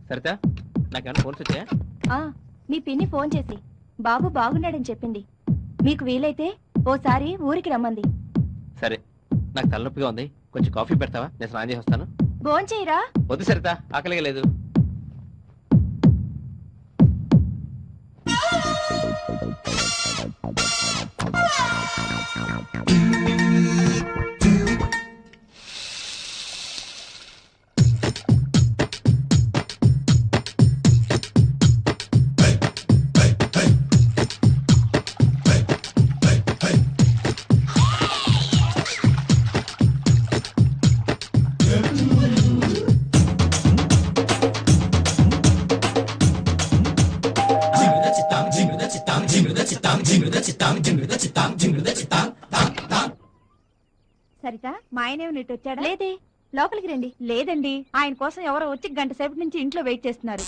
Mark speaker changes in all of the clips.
Speaker 1: సరితా నాకేమన్నా ఫోన్స్ వచ్చాయా?
Speaker 2: మీ పిన్ని ఫోన్ చేసి బాబు బాగున్నాడని చెప్పింది. మీకు వీలైతే ఓసారి ఊరికి రమ్మంది.
Speaker 1: సరే, నాకు తలనొప్పిగా ఉంది, కొంచెం కాఫీ పెడతావా? నేను స్నానం చేసి వస్తాను.
Speaker 2: భోంచేయరా?
Speaker 1: వద్దు సరితా, ఆకలిగా లేదు.
Speaker 2: సరిత, మా ఆయన నీటి వచ్చాడా? లేదే. లోపలికి రండి. లేదండి, ఆయన కోసం ఎవరో వచ్చి గంట సేపటి నుంచి ఇంట్లో వెయిట్ చేస్తున్నారు.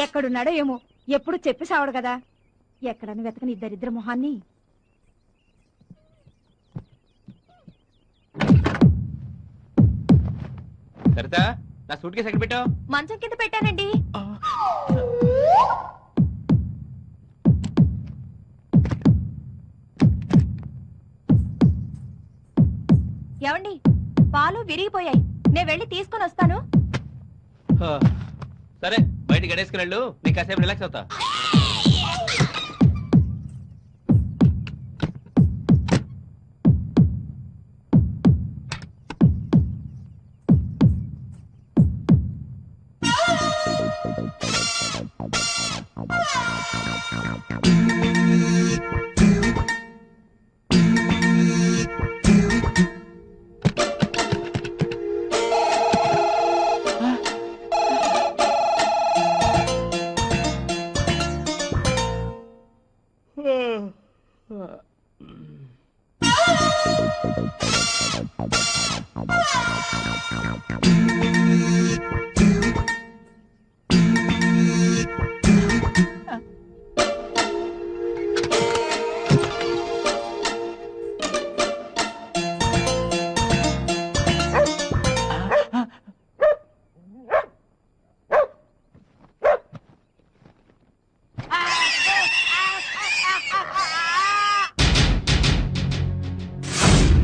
Speaker 2: ఎక్కడున్నాడో ఏమో, ఎప్పుడు చెప్పి సావడు కదా. ఎక్కడని వెతకని ఇద్దరిద్దరు మొహాన్ని.
Speaker 1: సరితా, నా సూట్ కేసు ఎక్కడ పెట్టావు?
Speaker 2: మంచం కింద పెట్టానండి. ఏమండి, పాలు విరిగిపోయాయి, నేను వెళ్ళి తీసుకొని వస్తాను.
Speaker 1: సరే, బయట గడేసుకుని వెళ్ళు, నీకు కాసేపు రిలాక్స్ అవుతా.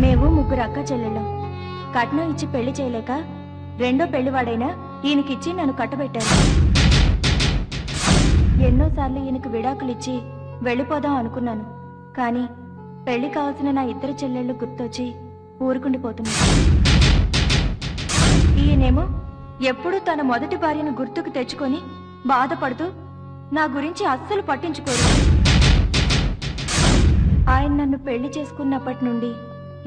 Speaker 2: మేము ముగ్గురు అక్క చెల్లెళ్ళం. కట్నం ఇచ్చి పెళ్లి చేయలేక రెండో పెళ్లివాడైనా ఈయనకిచ్చి నన్ను కట్టబెట్టారు. ఎన్నోసార్లు ఈయనకు విడాకులిచ్చి వెళ్ళిపోదాం అనుకున్నాను. కానీ పెళ్లి కావాల్సిన నా ఇద్దరు చెల్లెళ్ళు గుర్తొచ్చి ఊరుకుండిపోతున్నాను. ఈయనేమో ఎప్పుడూ తన మొదటి భార్యను గుర్తుకు తెచ్చుకొని బాధపడుతూ నా గురించి అస్సలు పట్టించుకోరు. ఆయన నన్ను పెళ్లి చేసుకున్నప్పటి నుండి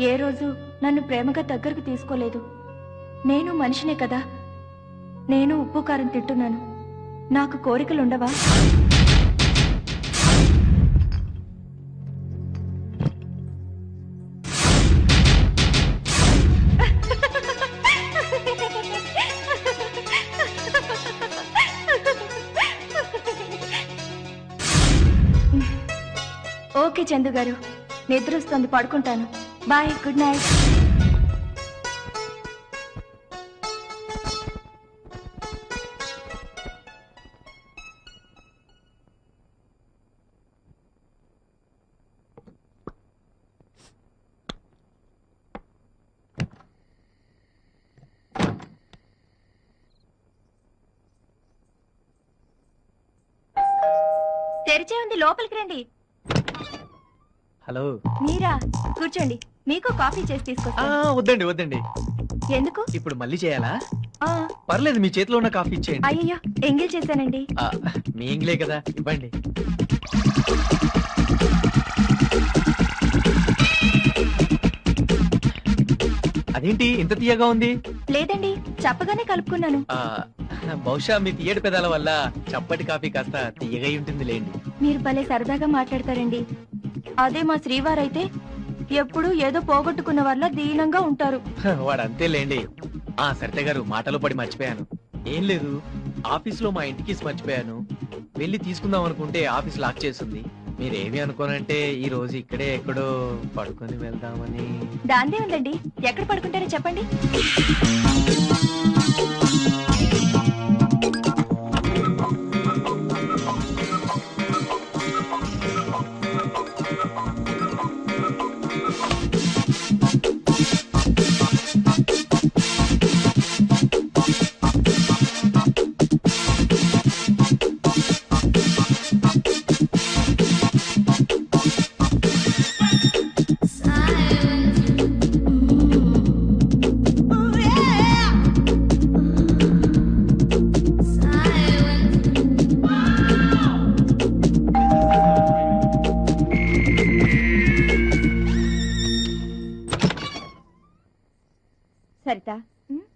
Speaker 2: ఏ రోజు నన్ను ప్రేమగా దగ్గరకు తీసుకోలేదు. నేను మనిషినే కదా, నేను ఉప్పు కారం తింటున్నాను. నాకు కోరికలుండవా? ఓకే చందు గారు, నిద్ర వస్తుంది, పడుకుంటాను. Bye, good night. తెరిచే ఉంది, లోపలికి రండి.
Speaker 1: హలో,
Speaker 2: మీరా? కూర్చోండి, మీకు కాఫీ చేసి తీసుకొస్తా.
Speaker 1: వద్దండి వద్దండి.
Speaker 2: ఎందుకు?
Speaker 1: ఇప్పుడు మళ్ళీ చేయాలా?
Speaker 2: పర్లేదు,
Speaker 1: మీ చేతిలో ఉన్న కాఫీ ఇచ్చేయండి.
Speaker 2: అయ్యో, ఎంగిల్ చేశానండి.
Speaker 1: మీ ఎంగిలే కదా, ఇవ్వండి. అదేంటి ఇంత తీయగా ఉంది?
Speaker 2: లేదండి, చప్పగానే కలుపుకున్నాను.
Speaker 1: బహుశా మీ తీయటి పెదాల వల్ల చప్పటి కాఫీ కాస్త తీయగా ఉంటుంది లేండి.
Speaker 2: మీరు భలే సరదాగా మాట్లాడతారండి. అదే మా శ్రీవారైతే ఎప్పుడు ఏదో పోగొట్టుకున్న వల్ల దీనంగా ఉంటారు.
Speaker 1: వాడంతే లేండి. సరిత గారు, మాటలో పడి మర్చిపోయాను. ఏం లేదు, ఆఫీస్ లో మా ఇంటికి మర్చిపోయాను. వెళ్ళి తీసుకుందాం అనుకుంటే ఆఫీస్ లాక్ చేస్తుంది. మీరేమి అనుకోనంటే ఈ రోజు ఇక్కడే ఎక్కడో పడుకొని వెళ్దామని.
Speaker 2: దాందే ఉందండి, ఎక్కడ పడుకుంటారో చెప్పండి.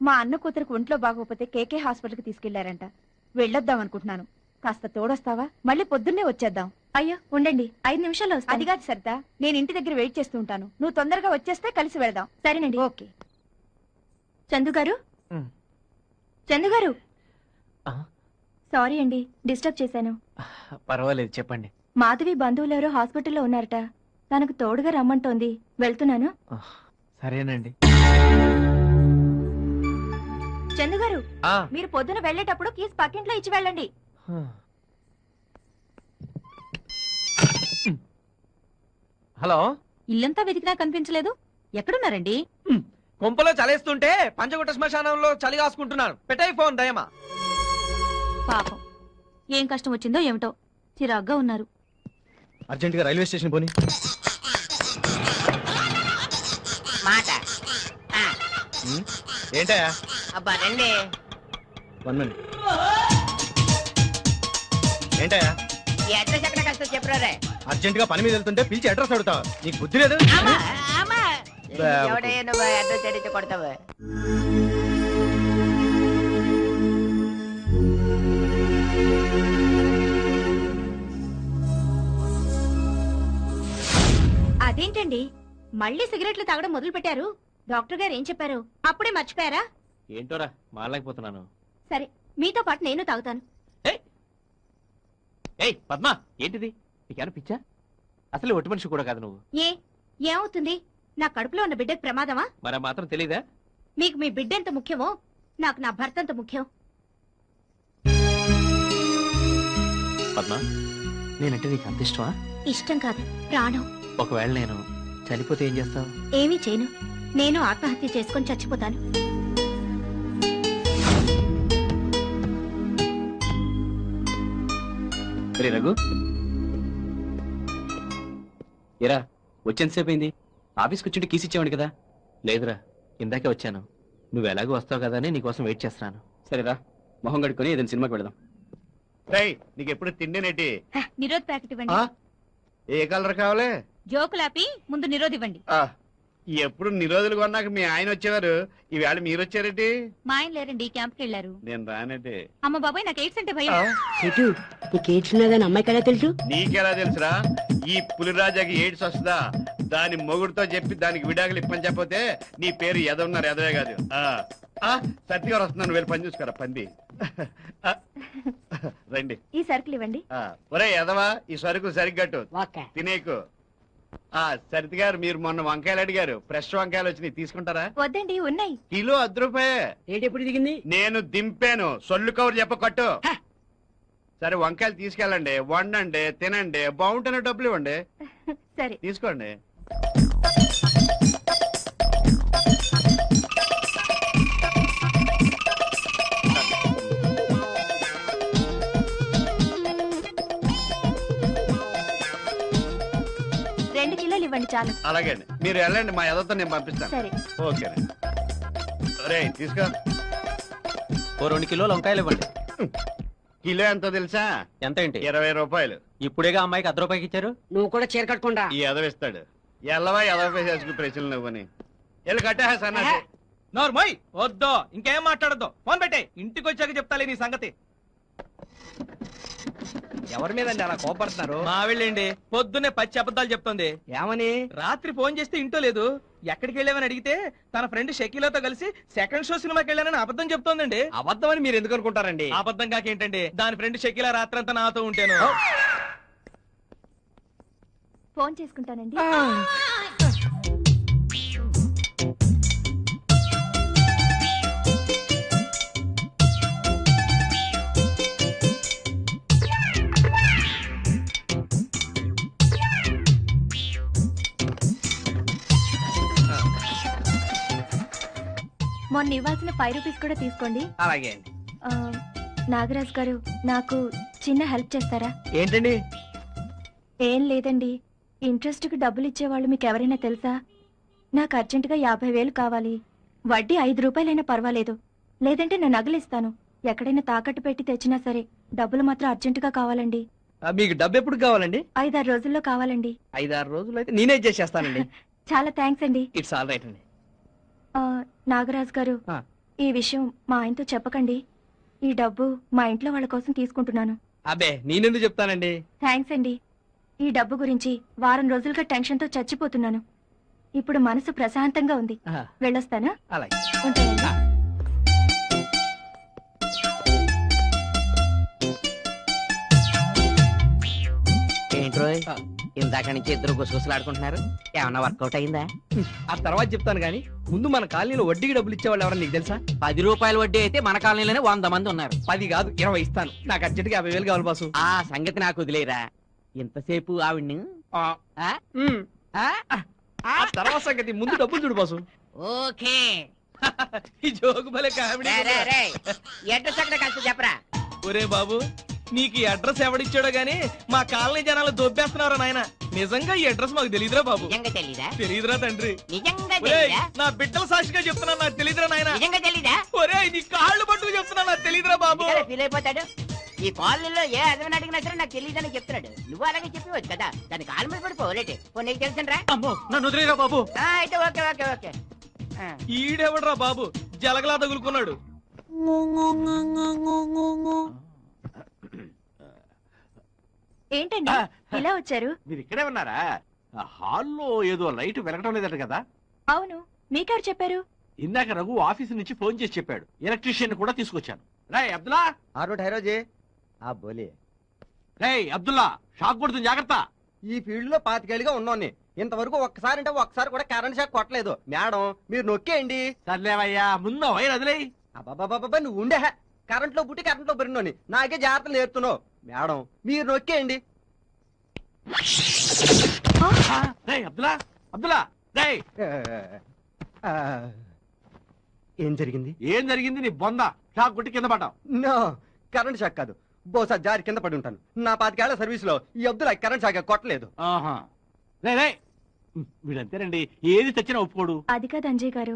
Speaker 2: మా అన్న కూతురికి ఒంట్లో బాగోకపోతే కేకే హాస్పిటల్కి తీసుకెళ్లారంట. వెళ్ళొద్దాం అనుకుంటున్నాను. కాస్త తోడొస్తావా? మళ్ళీ పొద్దున్నే వచ్చేద్దాం. అయ్యో ఉండండి, 5 నిమిషాల్లో వస్తాను. అది కాదు సరిత, నేను ఇంటి దగ్గర వెయిట్ చేస్తూ ఉంటాను. నువ్వు తొందరగా వచ్చేస్తే కలిసి వెళ్దాం. సరేనండి. ఓకే. చందు గారు, చందు గారు, సారీ అండి డిస్టర్బ్ చేశాను.
Speaker 1: పర్వాలేదు, చెప్పండి.
Speaker 2: మాధవి బంధువులెవరో హాస్పిటల్లో ఉన్నారట. తనకు తోడుగా రమ్మంటోంది. వెళ్తున్నాను.
Speaker 1: సరేనండి.
Speaker 2: చందు గారు, మీరు పొద్దున వెళ్ళేటప్పుడు కీస్ పక్కింట్లో ఇచ్చి వెళ్ళండి.
Speaker 1: హలో,
Speaker 2: ఇల్లంతా వెతికినా కనిపించలేదు. ఎక్కడున్నారండి?
Speaker 1: కొంపలో చలేస్తుంటే పంచగుట్ట శ్మశానంలో చలి కాసుకుంటున్నాను. పెట్టాయి ఫోన్ దయమా.
Speaker 2: పాపం, ఏం కష్టం వచ్చిందో ఏమిటో చిరాగ్గా ఉన్నారు.
Speaker 1: అర్జెంట్ గా రైల్వే స్టేషన్ పోని.
Speaker 3: మాట
Speaker 1: ఏంటయా?
Speaker 3: అబ్బా రండి.
Speaker 1: 1 minute. ఏంటయా?
Speaker 3: ఈ అడ్రస్ ఎక్కడ కష్టం చెప్పరా?
Speaker 1: అర్జెంట్ గా పని మీద వెళ్తుంటే పిలిచి అడ్రస్ అడుగుతావా? నీకు బుద్ధి లేదు.
Speaker 3: ఎవడయ్యా నువ్వు అడ్రస్ అడిగితే కొడతావు?
Speaker 2: అదేంటండి మళ్ళీ సిగరెట్లు తాగడం మొదలు పెట్టారు? డాక్టర్ గారు ఏం చెప్పారు? అప్పుడే మర్చిపోయారా?
Speaker 1: ఏంటోరా మారలేకపోతున్నాను.
Speaker 2: సరే, మీతో పాటు నేను తాగుతాను.
Speaker 1: ఏయ్ పద్మా, ఏంటిది? నీకేనా పిచ్చా? అసలు ఒట్టి మనిషి కూడా కాదు నువ్వు.
Speaker 2: ఏమవుతుంది? నా కడుపులో ఉన్న బిడ్డకు ప్రమాదమా?
Speaker 1: మరి మాత్రం తెలీదా?
Speaker 2: మీకు మీ బిడ్డ ఎంత ముఖ్యమో నాకు నా భర్త అంత ముఖ్యం.
Speaker 1: పద్మా, నేనంటే నీకు అంత ఇష్టమా?
Speaker 2: ఇష్టం కాదు, ప్రాణం.
Speaker 1: ఒకవేళ నేను చనిపోతే ఏం చేస్తావు?
Speaker 2: ఏమీ చేయను. నేను ఆత్మహత్య చేసుకొని చచ్చిపోతాను.
Speaker 1: రఘు, ఎరా వచ్చేంతసేపు అయింది? ఆఫీస్కి వచ్చింటే కీస్ ఇచ్చేవాడి కదా. లేదురా, ఇందాకే వచ్చాను. నువ్వు ఎలాగో వస్తావు కదా అని నీకోసం వెయిట్ చేస్తున్నాను. సరేరా, మొహం కడుక్కొని ఏదైనా సినిమాకి వెళదాం.
Speaker 4: నీకు ఎప్పుడు తిండినేటి?
Speaker 2: నిరోధ్ ప్యాకెట్ ఇవ్వండి.
Speaker 4: ఏ కలర్ కావాలి?
Speaker 2: జోకులాపి ముందు నిరోధ్ ఇవ్వండి.
Speaker 4: ఎప్పుడు నిరోధులు కొన్నాక మీ ఆయన వచ్చేవారు, ఈవేళ మీరు వచ్చారేటి?
Speaker 2: మా ఆయన లేరండి, క్యాంప్కి వెళ్ళారు.
Speaker 4: నేను రానేటి.
Speaker 2: అమ్మ బాబాయ్, నాకు ఎయిడ్స్ అంటే భయం.
Speaker 3: అమ్మాయి కదా తెలుసు?
Speaker 4: నీకెలా తెలుసురా? ఈ పులిరాజాకి ఎయిడ్స్ వస్తుందా? దాని మొగుడుతో చెప్పి దానికి విడాకులు ఇప్పని చెప్పతే నీ పేరు ఎదవున్నారు, ఎదవే కాదు. సత్తి గారు వస్తున్నాను, వెళ్ళి పని చూసుకోరా పంది. రండి.
Speaker 2: ఈ సరుకులు ఇవ్వండి.
Speaker 4: ఒరే ఎదవా, ఈ సరుకు సరిగ్గట్టు తినేకు. సరితి గారు, మీరు మొన్న వంకాయలు అడిగారు, ఫ్రెష్ వంకాయలు వచ్చినాయి, తీసుకుంటారా?
Speaker 2: వద్దండి, ఉన్నాయి.
Speaker 4: కిలో 10 రూపాయే.
Speaker 3: రేట్ ఎప్పుడు దిగింది?
Speaker 4: నేను దింపాను, సొల్లు కవర్ చెప్ప కట్టు. సరే వంకాయలు తీసుకెళ్ళండి, వండండి, తినండి, బాగుంటేనే డబ్బులు ఇవ్వండి.
Speaker 2: సరే
Speaker 4: తీసుకోండి.
Speaker 2: కిలోలు ఇవ్వండి చాలు.
Speaker 4: అలాగే అండి, మీరు వెళ్ళండి, మా ఎదతో నేను పంపిస్తాను.
Speaker 2: సరే
Speaker 4: ఓకే. అరే తీసుకో.
Speaker 1: 2 కిలోలు వంకాయలు ఇవ్వండి.
Speaker 4: కిలో ఎంతో తెలుసా?
Speaker 1: ఎంత ఏంటి?
Speaker 4: 20 రూపాయలు.
Speaker 1: ఇప్పుడేగా అమ్మాయికి 10 రూపాయకి ఇచ్చారు.
Speaker 3: నువ్వు కూడా చీర కట్టుకుంటా.
Speaker 4: ఈ ఎదవిస్తాడు. ఎల్లవా ఎదవ చేసుకు ప్రశ్నలు నువ్వని వెళ్ళి కట్టా సన్నాసి.
Speaker 5: నోర్మోయ్, వద్దో ఇంకేం మాట్లాడద్దు. ఫోన్ పెట్టే, ఇంటికి వచ్చాక చెప్తాలే నీ సంగతి.
Speaker 6: ఎవరి మీదండి అలా కోపడుతున్నారు?
Speaker 5: మా వెళ్ళండి, పొద్దున్నే పచ్చి అబద్ధాలు చెప్తుంది.
Speaker 6: ఏమని?
Speaker 5: రాత్రి ఫోన్ చేస్తే ఇంటో లేదు. ఎక్కడికి వెళ్ళామని అడిగితే తన ఫ్రెండ్ షకీలాతో కలిసి సెకండ్ షో సినిమాకి వెళ్ళానని అబద్ధం చెప్తోందండి.
Speaker 6: అబద్ధం అని మీరు ఎందుకు అనుకుంటారండి?
Speaker 5: అబద్ధం కాకేంటండి, దాని ఫ్రెండ్ షకీలా రాత్రంతా నాతో ఉంటాను.
Speaker 2: ఫోన్ చేసుకుంటానండి. మొన్న ఇవ్వాల్సిన 5 రూపీస్ కూడా తీసుకోండి.
Speaker 6: అలాగే అండి.
Speaker 2: నాగరాజ్ గారు, నాకు చిన్న హెల్ప్ చేస్తారా?
Speaker 1: ఏంటండి?
Speaker 2: ఏం లేదండి, ఇంట్రెస్ట్ కి డబ్బులు ఇచ్చేవాళ్ళు మీకు ఎవరైనా తెలుసా? నాకు అర్జెంటుగా 50,000 కావాలి. వడ్డీ 5 రూపాయలైనా పర్వాలేదు, లేదంటే నేను నగలిస్తాను. ఎక్కడైనా తాకట్టు పెట్టి తెచ్చినా సరే డబ్బులు మాత్రం అర్జెంటుగా కావాలండి.
Speaker 6: మీకు డబ్బు ఎప్పుడు కావాలండి?
Speaker 2: 5-6 రోజుల్లో కావాలండి.
Speaker 6: 5-6 రోజులు అయితే నేనే చేసేస్తానండి.
Speaker 2: చాలా థ్యాంక్స్ అండి.
Speaker 6: ఇట్స్ ఆల్ రైట్ అండి.
Speaker 2: నాగరాజ్ గారు, ఈ విషయం మా ఆయనతో చెప్పకండి. ఈ డబ్బు మా ఇంట్లో వాళ్ళ కోసం తీసుకుంటున్నాను.
Speaker 6: అబ్బే నేనెందుకు చెప్తానండి.
Speaker 2: థ్యాంక్స్ అండి. ఈ డబ్బు గురించి వారం రోజులుగా టెన్షన్తో చచ్చిపోతున్నాను. ఇప్పుడు మనసు ప్రశాంతంగా ఉంది.
Speaker 6: ఆహా,
Speaker 2: వెళ్ళొస్తానా?
Speaker 6: అలాగే.
Speaker 2: ఉంటానండి.
Speaker 3: ఏంట్రోయ్ ఇందాక నుంచి ఇద్దరు గుసగుసలాడుకుంటున్నారు. ఏమన్నా వర్కౌట్ అయిందా?
Speaker 6: ఆ తర్వాత చెప్తాను గానీ ముందు మన కాలనీలో వడ్డీకి డబ్బులు ఇచ్చేవాళ్ళు ఎవరన్నా నీకు తెలుసా?
Speaker 3: 10 రూపాయల వడ్డీ అయితే మన కాలనీలోనే 100 మంది ఉన్నారు.
Speaker 6: 10 కాదు 20 ఇస్తాను. నాకు అర్జెంట్గా 50,000 కావాలి బాసు.
Speaker 3: ఆ సంగతి నాకు వదిలేరా. ఇంతసేపు ఆవిడ్ని
Speaker 6: ఆ,
Speaker 3: ఆ?
Speaker 6: ఉమ్,
Speaker 3: ఆ?
Speaker 6: ఆ తర్వాత సంగతి ముందు డబ్బులు చూడు బాసు.
Speaker 3: ఓకే.
Speaker 5: ఈ జోకు భలే కామెడీ.
Speaker 3: రే, రే, రే. అడ్రస్ అక్కడ కాస్త చెప్పరా.
Speaker 5: ఒరే బాబు, నీకు ఈ అడ్రస్ ఎవడిచ్చాడో గానీ మా కాలనీ జనాలు దొబ్బేస్తున్నారు నాయన. నిజంగా ఈ అడ్రస్ మాకు తెలియదురా బాబు.
Speaker 3: నిజంగా తెలీదా?
Speaker 5: తెలియదురా తండ్రి.
Speaker 3: నిజంగా
Speaker 5: ఒరేయ్,
Speaker 3: తెలీదా?
Speaker 5: నా బిడ్డల సాక్షిగా చెప్తున్నా నాకు తెలియదురా నాయన.
Speaker 3: నిజంగా తెలీదా?
Speaker 5: ఒరే నీ కాళ్ళు పట్టుకు చెప్తున్నా నాకు తెలియదురా బాబు.
Speaker 3: ఫీల్ అయిపోతాడు. ఈ కాలనీలో ఏ అదవని అడిగినా సరే నాకు తెలియదని చెప్తున్నాడు. నువ్వు అలాగే చెప్పవచ్చు కదా. దాని కాలు మీద పడిపోలేటే నీకు తెలుసరా?
Speaker 5: అమ్మో నన్ను వదిలేరా బాబు.
Speaker 3: అయితే ఓకే ఓకే ఓకే. ఆ.
Speaker 5: ఈడెవడరా బాబు జలగలా తగులుకున్నాడు.
Speaker 2: ఏంటండి ఇలా వచ్చారు?
Speaker 7: మీరు ఇక్కడే ఉన్నారా? ఆ హాల్లో ఏదో లైట్ వెలగటం లేదట కదా.
Speaker 2: అవును, మీకెవరు చెప్పారు?
Speaker 7: ఇందాక రఘు ఆఫీస్ నుంచి ఫోన్ చేసి చెప్పాడు. ఎలక్ట్రీషియన్ కూడా తీసుకొచ్చాను. రాయ్ అబ్దుల్లా, రేయ్ అబ్దుల్లా, షాక్ కొడుతుంది జాగ్రత్త.
Speaker 6: ఈ ఫీల్డ్ లో 25 ఏళ్ళుగా ఉన్నాను. ఇంతవరకు ఒక్కసారి కూడా కరెంట్ షాక్ కొట్టలేదు. మేడం మీరు నొక్కేయండి.
Speaker 7: సర్లేవయ్యా, ముందు వైర్ వదిలేయ్.
Speaker 6: అబ్బాబాబా నువ్వు ఉండే కరెంట్ లో పుట్టి కరెంట్ లో పెరిగినోని నాకే జాగ్రత్తలు నేర్పుతున్నావు. మేడం మీరు నొక్కేయండి.
Speaker 7: రేయ్ అబ్దుల్లా, అబ్దుల్లా, రేయ్.
Speaker 6: ఏం జరిగింది?
Speaker 7: ఏం జరిగింది? నీ బొంద షాక్ కొట్టి కింద పడ్డావు.
Speaker 6: నో, కరెంట్ షాక్ కాదు. బహుశా జారి కింద పడి ఉంటాను. నా 25 ఏళ్ల సర్వీస్ లో ఈ అబ్దుల్లా కరెంట్ షాక్ కొట్టలేదు.
Speaker 7: ఆహా, రేయ్ వీడంతేనండి, ఏది తెచ్చినా ఒప్పుకోడు.
Speaker 2: అది కాదు అంజయ్ గారు,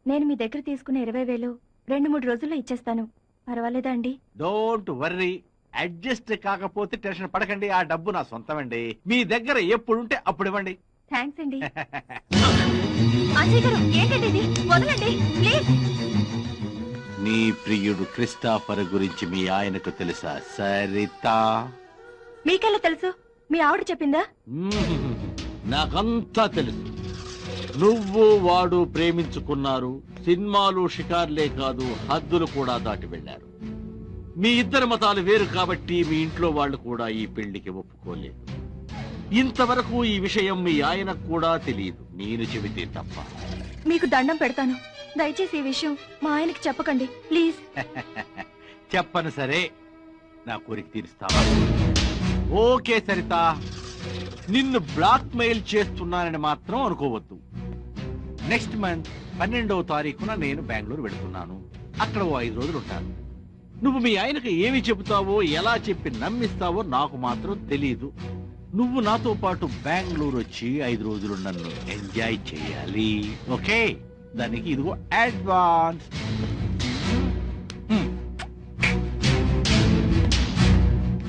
Speaker 2: నేను మీ దగ్గర తీసుకున్న 20,000 2-3 రోజుల్లో ఇచ్చేస్తాను. పర్వాలేదా అండి?
Speaker 7: డోంట్ వర్రీ, అడ్జస్ట్ కాకపోతే టెన్షన్ పడకండి. ఆ డబ్బు నా సొంతమండి. మీ దగ్గర ఎప్పుడుంటే అప్పుడు ఇవ్వండి.
Speaker 2: థ్యాంక్స్ అండి. అంజయ్ గారు ఏంటండి ఇది? వదలండి ప్లీజ్.
Speaker 7: నీ ప్రియుడు క్రిస్టాఫర్ గురించి మీ ఆయనకు తెలుసా సరిత?
Speaker 2: మీకెలా తెలుసు? మీ ఆవిడ చెప్పిందా?
Speaker 7: నాకంతా తెలుసు. నువ్వు వాడు ప్రేమించుకున్నారు. సినిమాలు షికార్లే కాదు, హద్దులు కూడా దాటి వెళ్లారు. మీ ఇద్దరి మతాలు వేరు కాబట్టి మీ ఇంట్లో వాళ్ళు కూడా ఈ పెళ్లికి ఒప్పుకోలేదు. ఇంతవరకు ఈ విషయం మీ ఆయనకు కూడా తెలియదు, నేను చెబితే తప్ప.
Speaker 2: మీకు దండం పెడతాను, దయచేసి ఈ విషయం మా ఆయనకి చెప్పకండి ప్లీజ్.
Speaker 7: చెప్పను సరే, నా కోరిక తీరుస్తావా? ఓకే సరిత, నిన్ను బ్లాక్ మెయిల్ చేస్తున్నానని మాత్రం అనుకోవద్దు. నెక్స్ట్ మంత్ 12వ తారీఖున నేను బెంగళూరు వెళుతున్నాను. అక్కడ 5 రోజులు ఉంటాను. నువ్వు మీ ఆయనకు ఏమి చెబుతావో, ఎలా చెప్పి నమ్మిస్తావో నాకు మాత్రం తెలీదు. నువ్వు నాతో పాటు బెంగళూరు వచ్చి 5 రోజులు నన్ను ఎంజాయ్ చేయాలి. ఓకే, దానికి ఇదిగో అడ్వాన్స్.